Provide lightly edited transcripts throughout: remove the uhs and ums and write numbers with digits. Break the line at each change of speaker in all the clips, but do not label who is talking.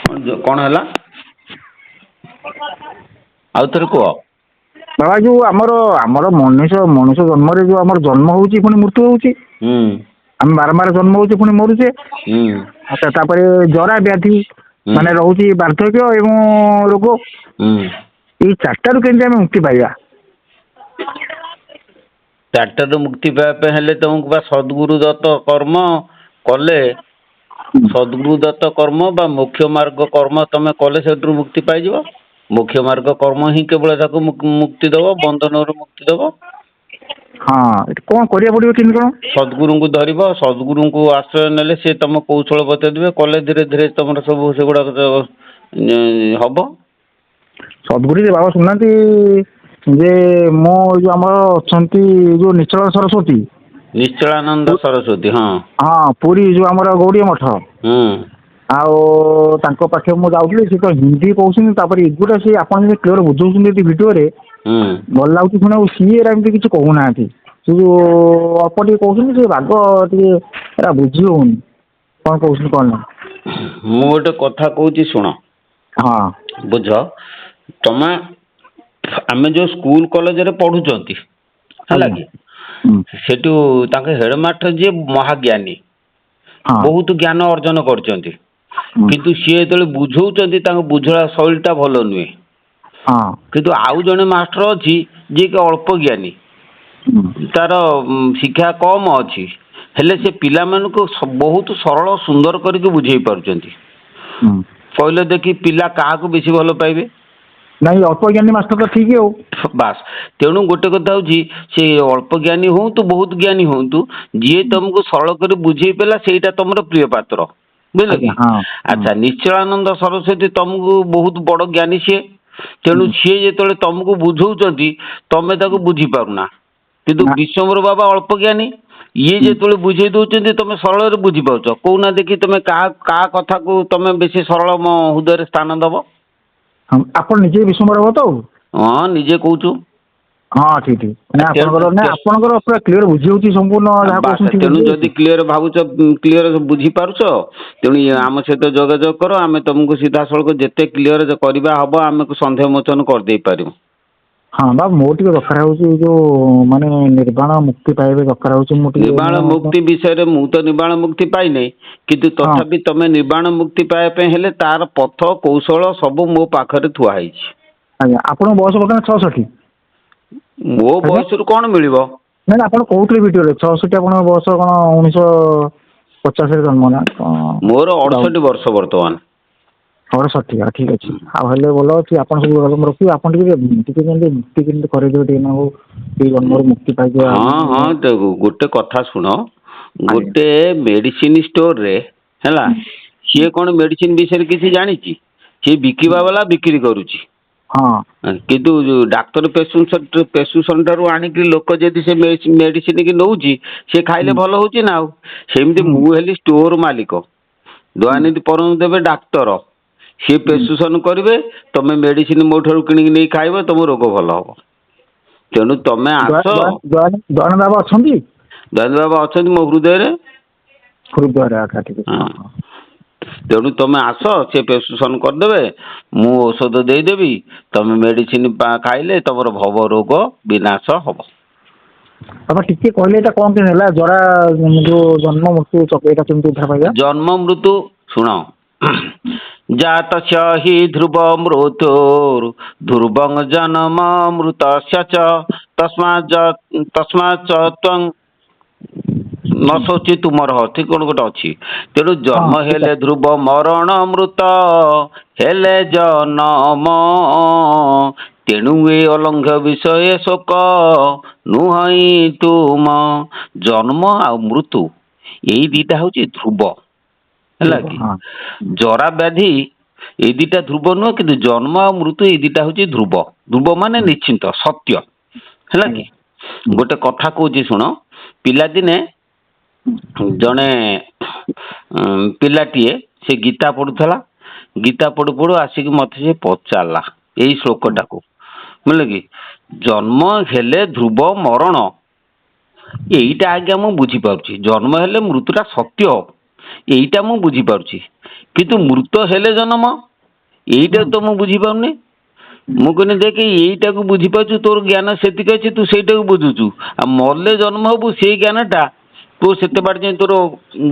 କଣ ହେଲା ଆଉ ଥରେ କୁହ।
ବାବା ଯୋଉ ଆମର ଆମର ମଣିଷ ମଣିଷ ଜନ୍ମରେ ଯୋଉ ଆମର ଜନ୍ମ ହଉଛି ପୁଣି ମୃତ୍ୟୁ ହଉଛି।
ହୁଁ
ଆମେ ବାରମ୍ବାର ଜନ୍ମ ହଉଛେ ପୁଣି ମରୁଛେ।
ହୁଁ
ଆଚ୍ଛା ତାପରେ ଜରା ବ୍ୟାଧି
ହୁଁ
ମାନେ ରହୁଛି ବାର୍ଦ୍ଧକ୍ୟ ଏବଂ ରୋଗ।
ହୁଁ।
ଏଇ ଚାରିଟାରୁ କେମିତି ଆମେ ମୁକ୍ତି ପାଇବା?
ଚାରିଟାରୁ ମୁକ୍ତି ପାଇବା ପାଇଁ ହେଲେ ତମକୁ ବା ସଦ୍ଗୁରୁ ଦତ୍ତ କର୍ମ କଲେ ସଦ୍ଗୁରୁ ଦତ୍ତ କର୍ମ ବା ମୋକ୍ଷ ମାର୍ଗ କର୍ମ ତମେ କଲେ ସେଥିରୁ ମୁକ୍ତି ପାଇଯିବ। ମୋକ୍ଷ ମାର୍ଗ କର୍ମ ହିଁ କେବଳ ତାକୁ ମୁକ୍ତି ଦବ, ବନ୍ଧନରୁ ମୁକ୍ତି ଦବ।
ହଁ ଏଠି କଣ କରିବାକୁ ପଡିବ କେମିତି କଣ?
ସଦ୍ଗୁରୁଙ୍କୁ ଧରିବ, ସଦ୍ଗୁରୁଙ୍କୁ ଆଶ୍ରୟ ନେଲେ ସେ ତମ କୌଶଳ ବତେଇଦେବେ, କଲେ ଧୀରେ ଧୀରେ ତମର ସବୁ ସେଗୁଡାକ ହବ।
ସଦ୍ଗୁରୁ ଯେ ବାବା ଶୁଣୁନାହାନ୍ତି ଯେ ମୁଁ ଯୋଉ ଆମର ଅଛନ୍ତି ଯୋଉ ନିଶ୍ଚଳ ସରସ୍ଵତୀ
ନିଶ୍ଚଳାନନ୍ଦ ସରସ୍ୱତୀ ହଁ।
ହଁ ପୁରୀ ଯୋଉ ଆମର ଗୌଡୀୟ ମଠ
ହୁଁ
ଆଉ ତାଙ୍କ ପାଖେ ମୁଁ ଯାଉଥିଲି, ସେ ତ ହିନ୍ଦୀ କହୁଛନ୍ତି, ତାପରେ ଏଗୁଡ଼ା ସେ ଆପଣ ଯଦି କ୍ଲିୟର ବୁଝଉଛନ୍ତି ଯଦି ଭିଡିଓରେ
ହୁଁ
ଭଲ ଲାଗୁଛି ଶୁଣିବାକୁ। ସିଏ ଏମିତି କିଛି କହୁନାହାନ୍ତି, ସେ ଯୋଉ ଅଳ୍ପ ଟିକେ କହୁଛନ୍ତି, ସେ ବାଗ ଟିକେ ଏରା ବୁଝି ହଉନି କଣ କହୁଛନ୍ତି କଣ ନାହିଁ।
ମୁଁ ଗୋଟେ କଥା କହୁଛି ଶୁଣ।
ହଁ
ବୁଝ ତମେ ଆମେ ଯୋଉ ସ୍କୁଲ କଲେଜରେ ପଢୁଛନ୍ତି ହେଲା
ଆଜ୍ଞା
କି
ହୁଁ
ସେଠୁ ତାଙ୍କ ହେଡମାଷ୍ଟର ଯିଏ ମହାଜ୍ଞାନୀ
ହଁ
ବହୁତ ଜ୍ଞାନ ଅର୍ଜନ କରିଛନ୍ତି,
ହୁଁ
କିନ୍ତୁ ସିଏ ଯେତେବେଳେ ବୁଝଉଛନ୍ତି ତାଙ୍କ ବୁଝଳା ଶୈଳୀ ଟା ଭଲ ନୁହେଁ।
ହଁ
କିନ୍ତୁ ଆଉ ଜଣେ ମାଷ୍ଟର ଅଛି ଯିଏ କି ଅଳ୍ପ ଜ୍ଞାନୀ,
ହୁଁ
ତାର ଶିକ୍ଷା କମ ଅଛି, ହେଲେ ସେ ପିଲାମାନଙ୍କୁ ବହୁତ ସରଳ ସୁନ୍ଦର କରିକି ବୁଝେଇ ପାରୁଛନ୍ତି।
ହୁଁ
କହିଲେ ଦେଖି ପିଲା କାହାକୁ ବେଶୀ ଭଲ ପାଇବେ?
ନାଇଁ ଅଳ୍ପ ଜ୍ଞାନୀ ମାଷ୍ଟର ତ ଠିକ ଆଉ।
ବାସ୍ ତେଣୁ ଗୋଟେ କଥା ହଉଛି ସେ ଅଳ୍ପ ଜ୍ଞାନୀ ହୁଅନ୍ତୁ ବହୁତ ଜ୍ଞାନୀ ହୁଅନ୍ତୁ, ଯିଏ ତମକୁ ସରଳ କରି ବୁଝେଇ ପାରିଲା ସେଇଟା ତମର ପ୍ରିୟ ପାତ୍ର। ବୁଝିଲ
ଆଜ୍ଞା
କି?
ହଁ
ଆଚ୍ଛା ନିଶ୍ଚଳାନନ୍ଦ ସରସ୍ୱତୀ ତମକୁ ବହୁତ ବଡ ଜ୍ଞାନୀ ସିଏ, ତେଣୁ
ହୁଁ
ସିଏ ଯେତେବେଳେ ତମକୁ ବୁଝଉଛନ୍ତି ତମେ ତାକୁ ବୁଝି ପାରୁନା, କିନ୍ତୁ
ନା
ବିଶ୍ଵମ୍ବର ବାବା ଅଳ୍ପ ଜ୍ଞାନୀ, ଇଏ
ହୁଁ
ଯେତେବେଳେ ବୁଝେଇ ଦଉଛନ୍ତି ତମେ ସରଳରେ ବୁଝିପାରୁଛ। କହୁନା ଦେଖି ତମେ କାହା କଥାକୁ ତମେ ବେଶୀ ସରଳ ମୋ ହୃଦୟରେ ସ୍ଥାନ ଦବ?
ହଁ ଆପଣ ନିଜେ ବିଶ୍ୱମ୍ବର ବାବା ତ?
ହଁ ନିଜେ କହୁଛୁ।
ହଁ ଠିକ ଠିକ ମାନେ ଆପଣଙ୍କର ନା ଆପଣଙ୍କର ପୁରା କ୍ଲିୟର ବୁଝି ହଉଛି ସମ୍ପୂର୍ଣ୍ଣ ଯାହା
ବାସ୍
କହୁଛନ୍ତି ଠିକ
ତେଣୁ
ବୁଝି
ଯଦି
ହଉଛି।
କ୍ଲିୟର ଭାବୁଛ କ୍ଲିୟର ବୁଝିପାରୁଛ ତେଣୁ ଆମ ସହିତ ଯୋଗାଯୋଗ କର, ଆମେ ତମକୁ ସିଧାସଳଖ ଯେତେ କ୍ଲିୟର କରିବା ହବ ଆମକୁ ସନ୍ଦେହ ମୋଚନ କରିଦେଇ ପାରିବୁ।
ହଁ ବା ମୋର ଟିକେ ଦରକାର ହଉଛି ଏଇ ଯୋଉ ମାନେ ନିର୍ବାଣ ମୁକ୍ତି ପାଇବା ଦରକାର ହଉଛି। ମୁଁ ଟିକେ
ନିର୍ବାଣ
ମୁଁ
ମୁକ୍ତି ବିଷୟରେ ମୁଁ ତ ନିର୍ବାଣ ମୁକ୍ତି ପାଇନାହିଁ, କିନ୍ତୁ
ହଁ
ତଥାପି ତମେ ନିର୍ବାଣ ମୁକ୍ତି ପାଇବା ପାଇଁ ହେଲେ ତାର ପଥ କୌଶଳ ସବୁ ମୋ ପାଖରେ ଥୁଆ ହେଇଛି।
ଆଜ୍ଞା ଆପଣଙ୍କ ବୟସ ବର୍ତ୍ତମାନ 66?
ମୋ
ଆଜ୍ଞା
ବୟସରୁ କଣ ମିଳିବ?
ନାଇଁ ଆପଣ କହୁଥିଲେ ଭିଡିଓରେ 66 ଆପଣଙ୍କ ବର୍ଷ କଣ 1950ରେ ଜନ୍ମ ନା କଣ?
ମୋର 68 ବର୍ଷ ବର୍ତ୍ତମାନ।
68 ଠିକ ଅଛି ଆଉ ହେଲେ ଭଲ ଅଛି, ଆପଣ ସବୁ ରଖିବେ ଆପଣ ଟିକେ ଟିକେ କେମିତି କରେଇଦେବେ ଟିକେ ନାକୁ ଏଇ ଜନ୍ମରୁ ମୁକ୍ତି ପାଇଯିବା
ହଁ
ଆମେ।
ହଁ ଗୋଟେ କଥା ଶୁଣ,
ଆଜ୍ଞା
ଗୋଟେ ମେଡିସିନ ଷ୍ଟୋରରେ ହେଲା ସିଏ କଣ ମେଡିସିନ ବିଷୟରେ କିଛି ଜାଣିଛି? ସିଏ ବିକିବା ବାଲା ବିକ୍ରି କରୁଛି।
ହଁ
କିନ୍ତୁ ଡାକ୍ତର ପେସ୍କ୍ରିପସନ ଠାରୁ ଆଣିକି ଲୋକ ଯଦି ସେ ମେଡିସିନ କି ନଉଛି ସେ ଖାଇଲେ
ହୁଁ
ଭଲ ହଉଛି ନା ଆଉ। ସେମିତି
ହୁଁ
ମୁଁ ହେଲି ଷ୍ଟୋର ମାଲିକ,
ହୁଁ
ଦୟାନିଧି ପରଙ୍କୁ ଦେବେ ଡାକ୍ତର, ସିଏ
ହୁଁ
ପ୍ରେସକ୍ରିପସନ କରିବେ, ତମେ ମେଡିସିନ ମୋ ଠାରୁ କିଣିକି ନେଇ ଖାଇବ ତମ ରୋଗ ଭଲ ହବ। ତେଣୁ ତମେ ଆସ।
ଦୟାନନ୍ଦ ବାବା ଅଛନ୍ତି?
ଦୟାନନ୍ଦ ବାବା ଅଛନ୍ତି ମୋ ହୃଦୟରେ।
ହୃଦୟରେ ଆଚ୍ଛା ଠିକ ଅଛି ହଁ ହଁ।
ତେଣୁ ତମେ ଆସ, ସେ ପ୍ରେସକ୍ରିପସନ କରିଦେବେ, ମୁଁ ଔଷଧ ଦେଇଦେବି, ତମେ ମେଡିସିନ ଖାଇଲେ ତମର ଭବ ରୋଗ ବିନାଶ ହବ।
ବାବା ଟିକେ କହିଲେ ଏଇଟା କଣ କେମିତି ହେଲା ଜରା ଯୋଉ ଜନ୍ମ ମୃତ୍ୟୁ ଚକ୍ର କେମିତି ଉଦ୍ଧାର ପାଇବା?
ଜନ୍ମ ମୃତ୍ୟୁ ଶୁଣ ଜାତସ୍ୟ ହି ଧ୍ରୁବ ମୃତ୍ୟୁର୍ ଧ୍ରୁବଂ ଜନମ ମୃତସ୍ୟ ଚ ତସ୍ମାଚ ତ୍ୱଂ ନ ଶୋଚି ତୁମର ଠିକ କଣ ଗୋଟେ ଅଛି। ତେଣୁ
ହଁ
ଜନ୍ମ
ଠିକ
ହେଲେ
ଅଛି
ଧ୍ରୁବ ମରଣ ମୃତ ହେଲେ ଜନମ ତେଣୁ ଏ ଅଲଙ୍ଘ୍ୟ ବିଷୟ ଶୋକ ନୁହଁଇ ତୁମ। ଜନ୍ମ ଆଉ ମୃତ୍ୟୁ ଏଇ ଦିଟା ହଉଛି ଧ୍ରୁବ, ହେଲା
ଧ୍ରୁବ
କି?
ହଁ
ଜରା ବ୍ୟାଧି ଏଇ ଦିଟା ଧ୍ରୁବ ନୁହଁ, କିନ୍ତୁ ଜନ୍ମ ଆଉ ମୃତ୍ୟୁ ଏଇ ଦିଟା ହଉଛି ଧ୍ରୁବ। ଧ୍ରୁବ ମାନେ
ହୁଁ
ନିଶ୍ଚିନ୍ତ ସତ୍ୟ, ହେଲା
ଆଜ୍ଞା
କି?
ହୁଁ
ଗୋଟେ କଥା କହୁଛି ଶୁଣ, ପିଲାଦିନେ ଜଣେ ପିଲାଟିଏ ସେ ଗୀତା ପଢୁଥିଲା, ଗୀତା ପଢୁ ପଢୁ ଆସିକି ମତେ ସେ ପଚାରିଲା ଏଇ
ହୁଁ
ଶ୍ଳୋକଟାକୁ, ବୁଝିଲ କି? ଜନ୍ମ ହେଲେ ଧ୍ରୁବ ମରଣ, ଏଇଟା ଆଜ୍ଞା ମୁଁ ବୁଝିପାରୁଛି। ଜନ୍ମ ହେଲେ ମୃତ୍ୟୁଟା ସତ୍ୟ, ଏଇଟା ମୁଁ ବୁଝିପାରୁଛି। କିନ୍ତୁ ମୃତ ହେଲେ ଜନ୍ମ ଏଇଟା ତ ମୁଁ ବୁଝିପାରୁନି। ମୁଁ କହିନି ଦେଖ ଏଇଟାକୁ ବୁଝିପାରୁଛୁ, ତୋର ଜ୍ଞାନ ସେତିକି ଅଛି, ତୁ ସେଇଟାକୁ ବୁଝୁଛୁ। ଆଉ ମଲେ ଜନ୍ମ ହବୁ, ସେଇ ଜ୍ଞାନଟା ତୁ ସେତେ ବାଟ ଯାଇ ତୋର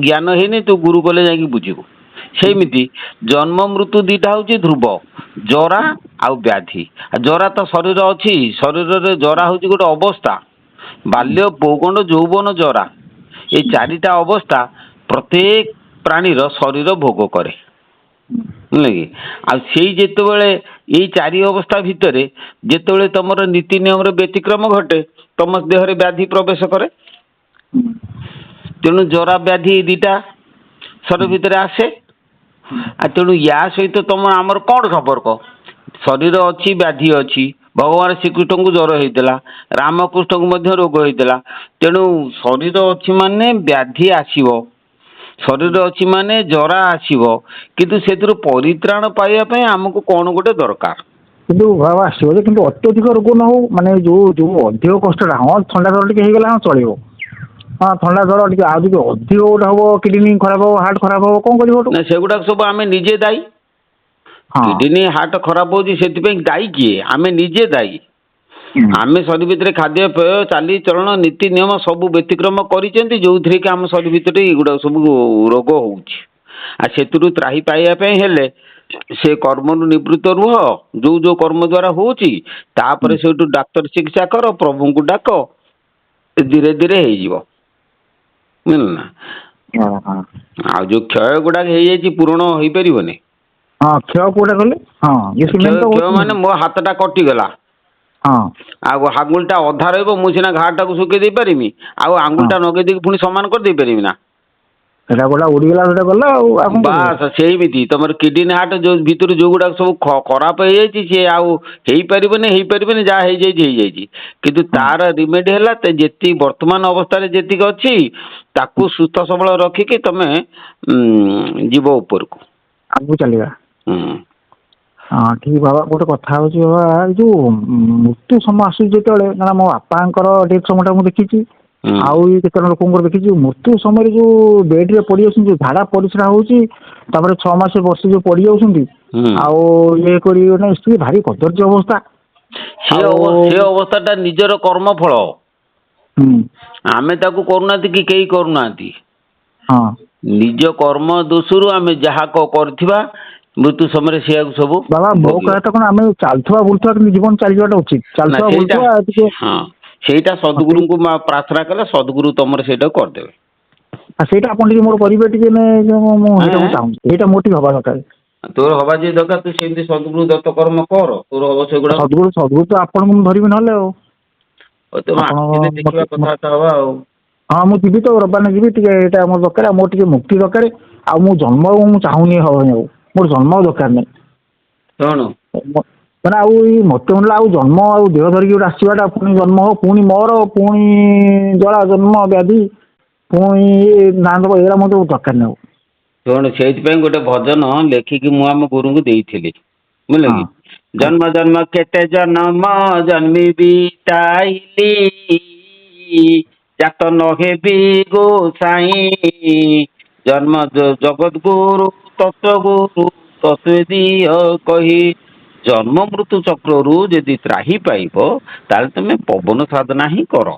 ଜ୍ଞାନ ହେଇନି, ତୁ ଗୁରୁ କଲେ ଯାଇକି ବୁଝିବୁ। ସେମିତି ଜନ୍ମ ମୃତ୍ୟୁ ଦିଟା ହଉଛି ଧ୍ରୁବ, ଜରା ଆଉ ବ୍ୟାଧି। ଜରା ତ ଶରୀର ଅଛି, ଶରୀରରେ ଜରା ହଉଛି ଗୋଟେ ଅବସ୍ଥା। ବାଲ୍ୟ, ପୌଗଣ୍ଡ, ଯୌବନ, ଜରା, ଏଇ ଚାରିଟା ଅବସ୍ଥା ପ୍ରତ୍ୟେକ ପ୍ରାଣୀର ଶରୀର ଭୋଗ କରେ, ବୁଝିଲେ କି? ଆଉ ସେଇ ଯେତେବେଳେ ଏଇ ଚାରି ଅବସ୍ଥା ଭିତରେ ଯେତେବେଳେ ତମର ନୀତି ନିୟମର ବ୍ୟତିକ୍ରମ ଘଟେ, ତମ ଦେହରେ ବ୍ୟାଧି ପ୍ରବେଶ କରେ। ତେଣୁ ଜରା ବ୍ୟାଧି ଏଇ ଦିଟା ଶରୀର ଭିତରେ ଆସେ। ଆଉ ତେଣୁ ୟା ସହିତ ତମ ଆମର କଣ ସମ୍ପର୍କ? ଶରୀର ଅଛି, ବ୍ୟାଧି ଅଛି। ଭଗବାନ ଶ୍ରୀକୃଷ୍ଣଙ୍କୁ ଜ୍ୱର ହେଇଥିଲା, ରାମକୃଷ୍ଣଙ୍କୁ ମଧ୍ୟ ରୋଗ ହେଇଥିଲା। ତେଣୁ ଶରୀର ଅଛି ମାନେ ବ୍ୟାଧି ଆସିବ, ଶରୀର ଅଛି ମାନେ ଜରା ଆସିବ। କିନ୍ତୁ ସେଥିରୁ ପରିତ୍ରାଣ ପାଇବା ପାଇଁ ଆମକୁ କଣ ଗୋଟେ ଦରକାର।
କିନ୍ତୁ ବାବା ଆସିବ ଯେ, କିନ୍ତୁ ଅତ୍ୟଧିକ ରୋଗ ନ ହଉ, ମାନେ ଯୋଉ ଅଧିକ କଷ୍ଟଟା, ହଁ ଥଣ୍ଡା ଜ୍ୱର ଟିକେ ହେଇଗଲା ହଁ ଚଳିବ, ହଁ ଥଣ୍ଡା ଜ୍ୱର ଟିକେ, ଆଉ ଯଦି ଅଧିକ ଗୋଟେ ହବ, କିଡନୀ ଖରାପ ହବ, ହାର୍ଟ ଖରାପ ହବ, କଣ କରିବ?
ନା ସେଗୁଡାକ ସବୁ ଆମେ ନିଜେ ଦାୟୀ।
ହଁ
କିଡନୀ ହାର୍ଟ ଖରାପ ହଉଛି, ସେଥିପାଇଁ ଦାୟୀ କିଏ? ଆମେ ନିଜେ ଦାୟୀ। ଆମେ ଶରୀର ଭିତରେ ଖାଦ୍ୟପେୟ, ଚାଲିଚଳନ, ନୀତି ନିୟମ ସବୁ ବ୍ୟତିକ୍ରମ କରିଛନ୍ତି, ଯୋଉଥିରେ କି ଆମ ଶରୀର ଭିତରେ ଏଗୁଡାକ ସବୁ ରୋଗ ହଉଛି। ଆଉ ସେଥିରୁ ତ୍ରାହି ପାଇବା ପାଇଁ ହେଲେ ସେ କର୍ମରୁ ନିବୃତ୍ତ ରୁହ, ଯୋଉ ଯୋଉ କର୍ମ ଦ୍ଵାରା ହଉଛି, ତାପରେ ସେଇଠୁ ଡାକ୍ତର ଚିକିତ୍ସା କର, ପ୍ରଭୁଙ୍କୁ ଡାକ, ଧୀରେ ଧୀରେ ହେଇଯିବ, ବୁଝିଲ ନା? ଆଉ ଯୋଉ କ୍ଷୟ ଗୁଡାକ ହେଇଯାଇଛି ପୂରଣ ହେଇପାରିବନି।
ହଁ କ୍ଷୟ କୋଉଟା କଲେ? ହଁ
କ୍ଷୟ କ୍ଷୟ ମାନେ ମୋ ହାତଟା କଟିଗଲା,
ହଁ
ଆଉ ଆଙ୍ଗୁଳିଟା ଅଧା ରହିବ, ମୁଁ ସିନା ଘାଟାକୁ ଶୁକେଇ ଦେଇ ପାରିବି, ଆଉ
ହଁ
ଆଙ୍ଗୁଳିଟା ନଗେଇ ଦେଇକି ପୁଣି ସମାନ କରିଦେଇ ପାରିବି ନା?
ସେଟା ଗୋଟା ଉଡ଼ିଗଲା, ସେଟା ଗଲା ଆଉ କଣ କରିବ?
ବାସ୍ ସେଇମିତି ତମର କିଡନୀ ହାର୍ଟ ଯୋଉ ଭିତରୁ ଯୋଉଗୁଡାକ ସବୁ ଖରାପ ହେଇଯାଇଛି, ସିଏ ଆଉ ହେଇପାରିବନି, ଯାହା ହେଇଯାଇଛି ହେଇଯାଇଛି। କିନ୍ତୁ
ହଁ
ତାର ରିମେଡି ହେଲା ଯେତିକି ବର୍ତ୍ତମାନ ଅବସ୍ଥାରେ ଯେତିକି ଅଛି, ତାକୁ ସୁସ୍ଥ ସବଳ ରଖିକି ତମେ ଯିବ ଉପରକୁ।
ଆଗକୁ ଚାଲିବା।
ହୁଁ।
ହଁ ଠିକ ବାବା। ଗୋଟେ କଥା ହଉଛି ବାବା, ଏଇ ଯୋଉ ମୃତ୍ୟୁ ସମୟ ଆସୁଛି ଯେତେବେଳେ, ନା ମୋ ବାପାଙ୍କର ଡେଥ୍ ସମୟଟା ମୁଁ ଦେଖିଛି,
ହୁଁ
ଆଉ କେତେ ଲୋକଙ୍କର ଦେଖିଛି, ମୃତ୍ୟୁ ସମୟରେ ଯୋଉ ବେଡରେ ପଡି ଯାଉଛନ୍ତି, ଯୋଉ ଝାଡା ପରିସ୍ରା ହଉଛି, ତାପରେ 6 ମାସ ବର୍ଷେ ଯୋଉ ପଡି ଯାଉଛନ୍ତି,
ହୁଁ
ଆଉ ଇଏ କରି ସ୍ତ୍ରୀ ଭାରି କଦର୍ଯ୍ୟ ଅବସ୍ଥା। ଆଉ
ସେ ଅବସ୍ଥାଟା ନିଜର କର୍ମ ଫଳ।
ହୁଁ
ଆମେ ତାକୁ କରୁନାହାନ୍ତି କି କେହି କରୁନାହାନ୍ତି।
ହଁ
ନିଜ କର୍ମ ଦୋଷରୁ ଆମେ ଯାହା କରିଥିବା, ମୃତ୍ୟୁ ସମୟରେ ସେଇଆକୁ ସବୁ
ବାବା ମୋ
ଭୋଗିବା।
କହିବା କଣ, ଆମେ ଚାଲୁଥିବା ବୁଲୁଥିବା କିନ୍ତୁ ଜୀବନ ଚାଲିଯିବାଟା ଉଚିତ।
ନା
ଚାଲୁଥିବା
ସେଇଟା,
ବୁଲୁଥିବା ଟିକେ
ହଁ ସେଇଟା ସଦ୍ଗୁରୁଙ୍କୁ ପ୍ରାର୍ଥନା କଲେ ସଦ୍ଗୁରୁ ତମର ସେଇଟାକୁ କରିଦେବେ।
ସେଇଟା ଆପଣ ଟିକେ ମୋର କରିବେ ଟିକେ, ମୁଁ ସେଇଟାକୁ
ଆଁ
ଚାହୁଁଛି, ସେଇଟା ମୋର ଟିକେ ହବା ଦରକାର।
ତୋର ହବା ଯଦି ଦରକାର, ତୁ ସେମିତି ସଦ୍ଗୁରୁ ଦତ୍ତ କର୍ମ କର, ତୋର ହବ ସେଗୁଡା।
ସଦ୍ଗୁରୁ ତ ଆପଣଙ୍କୁ ମୁଁ ଧରିବି ନହେଲେ ଆଉ।
ତମେ
ଆପଣ
ଆସିଲେ ଦେଖିବା କଥାବାର୍ତ୍ତା ହବା ଆଉ।
ହଁ ମୁଁ ଯିବି ତ, ରବିବାର ଯିବି, ଟିକେ ଏଇଟା ମୋର ଦରକାର, ଆଉ ମୋର ଟିକେ ମୁକ୍ତି ଦରକାର। ଆଉ ମୁଁ ଜନ୍ମ ମୁଁ ଚାହୁଁନି ହବନି, ଆଉ ମୋର ଜନ୍ମ ଆଉ ଦରକାର ନାହିଁ।
କଣ?
ମାନେ ଆଉ ଏଇ ମତେ ମିଳିଲା ଆଉ ଜନ୍ମ, ଆଉ ଦେହ ଧରିକି ଗୋଟେ ଆସିବାଟା, ପୁଣି ଜନ୍ମ ହବ, ପୁଣି ମର, ପୁଣି ଜରା ଜନ୍ମ ବ୍ୟାଧି, ପୁଣି ନା ଦେବ, ଏଇଟା ମୋତେ ଦରକାର ନାହିଁ ଆଉ।
ଶୁଣ, ସେଇଥିପାଇଁ ଗୋଟେ ଭଜନ ଲେଖିକି ମୁଁ ଆମ ଗୁରୁଙ୍କୁ ଦେଇଥିଲି, ବୁଝିଲ କି?
ହଁ
ଜନ୍ମ ଜନ୍ମ କେତେ ଜନମ ଜନ୍ମିବି ତାଇଲି, ଜାତ ନ ହେବି ଗୋସାଇଁ, ଜନ୍ମ ଜଗତ ଗୁରୁ ତତ୍ଵ ଗୁରୁ ତତ୍ଵ ଦିଅ କହି, ଜନ୍ମ ମୃତ୍ୟୁ ଚକ୍ରରୁ ଯଦି ତ୍ରାହି ପାଇବ, ତାହେଲେ ତମେ ପବନ ସାଧନା ହିଁ କର।